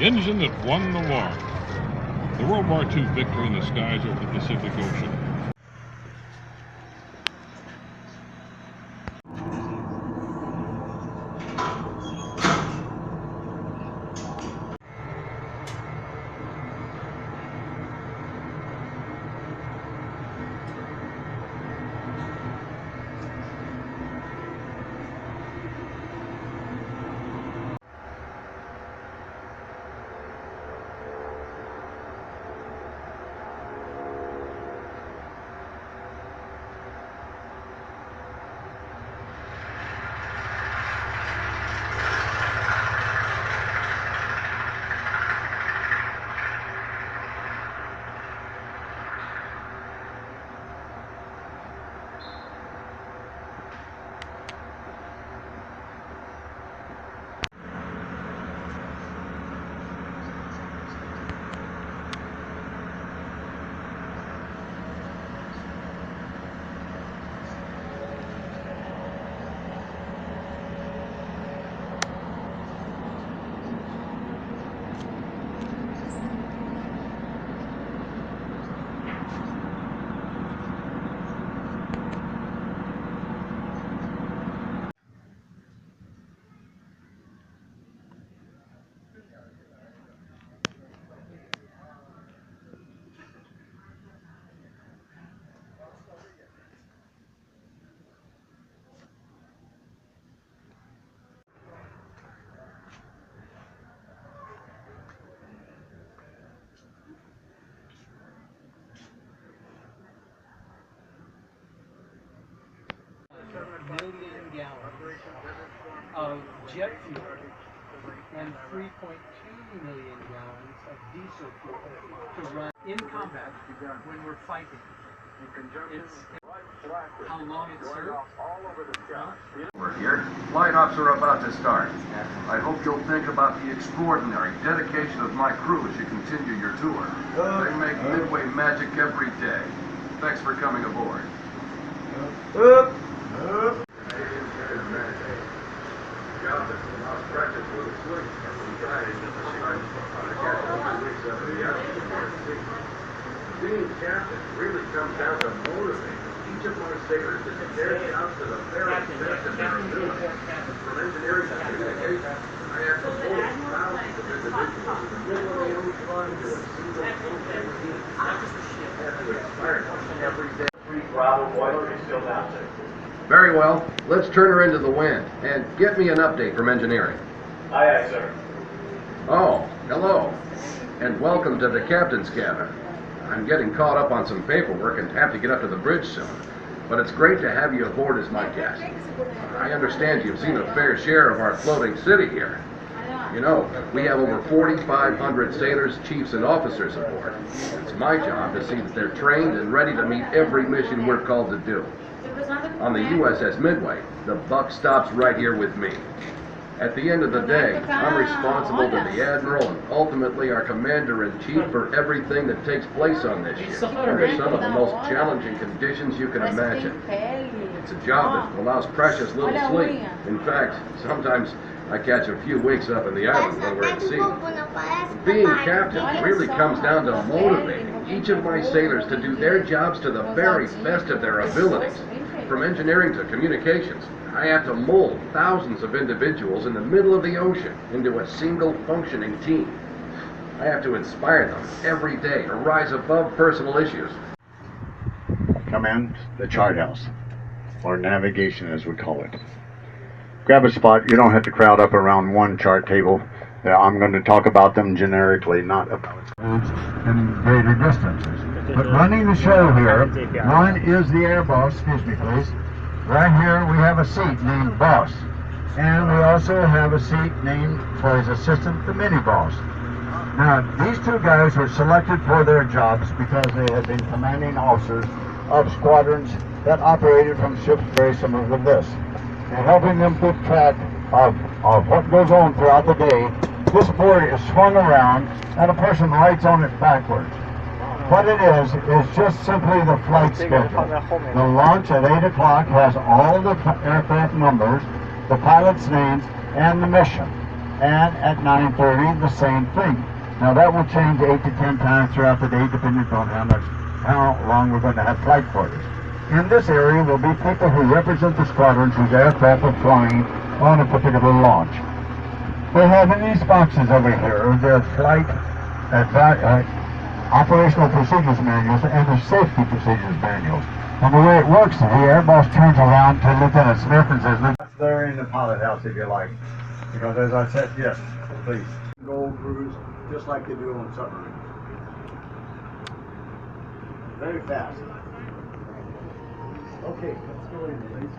engine that won the war. The World War II victory in the skies over the Pacific Ocean. Million gallons of jet fuel and 3.2 million gallons of diesel fuel to run in combat when we're fighting. It's how long it served. We're here. Flight-offs are about to start. I hope you'll think about the extraordinary dedication of my crew as you continue your tour. They make Midway magic every day. Thanks for coming aboard. Being captain really comes down to motivating each of my sailors to take their jobs to the very best of their ability. From engineering to communication, I have to mold thousands of individuals in the middle of the ocean to a single functioning team. I have to inspire them every day. Bravo boiler is still down there. Very well. Let's turn her into the wind and get me an update from engineering. Aye, aye, sir. Oh, hello. And welcome to the captain's cabin. I'm getting caught up on some paperwork and have to get up to the bridge soon. But it's great to have you aboard as my guest. I understand you've seen a fair share of our floating city here. You know, we have over 4,500 sailors, chiefs, and officers aboard. It's my job to see that they're trained and ready to meet every mission we're called to do. On the USS Midway, the buck stops right here with me. At the end of the day, I'm responsible to the Admiral and ultimately our Commander-in-Chief for everything that takes place on this ship, under some of the most challenging conditions you can imagine. It's a job that allows precious little sleep. In fact, sometimes I catch a few weeks up in the island when we're at sea. Being captain really comes down to motivating each of my sailors to do their jobs to the very best of their abilities. From engineering to communications, I have to mold thousands of individuals in the middle of the ocean into a single functioning team. I have to inspire them every day to rise above personal issues. Come in the chart house, or navigation as we call it. Grab a spot. You don't have to crowd up around one chart table. I'm going to talk about them generically, not about in greater distances. But running the show here, one is the air boss, excuse me please. Right here we have a seat named boss. And we also have a seat named for his assistant, the mini boss. Now, these two guys were selected for their jobs because they had been commanding officers of squadrons that operated from ships very similar to this. And helping them keep track of what goes on throughout the day, this board is swung around and a person writes on it backwards. What it is just simply the flight schedule. The launch at 8 o'clock has all the aircraft numbers, the pilot's names, and the mission. And at 9:30, the same thing. Now that will change 8 to 10 times throughout the day, depending on how long we're going to have flight quarters. In this area will be people who represent the squadrons whose aircraft are flying on a particular launch. They have in these boxes over here their flight operational procedures manuals and the safety procedures manuals. And the way it works, the air boss turns around to Lieutenant Smith and says, "That's there in the pilot house if you like." Because as I said, yes, please. Go cruise just like they do on submarines. Very fast. Okay, let's go in, please.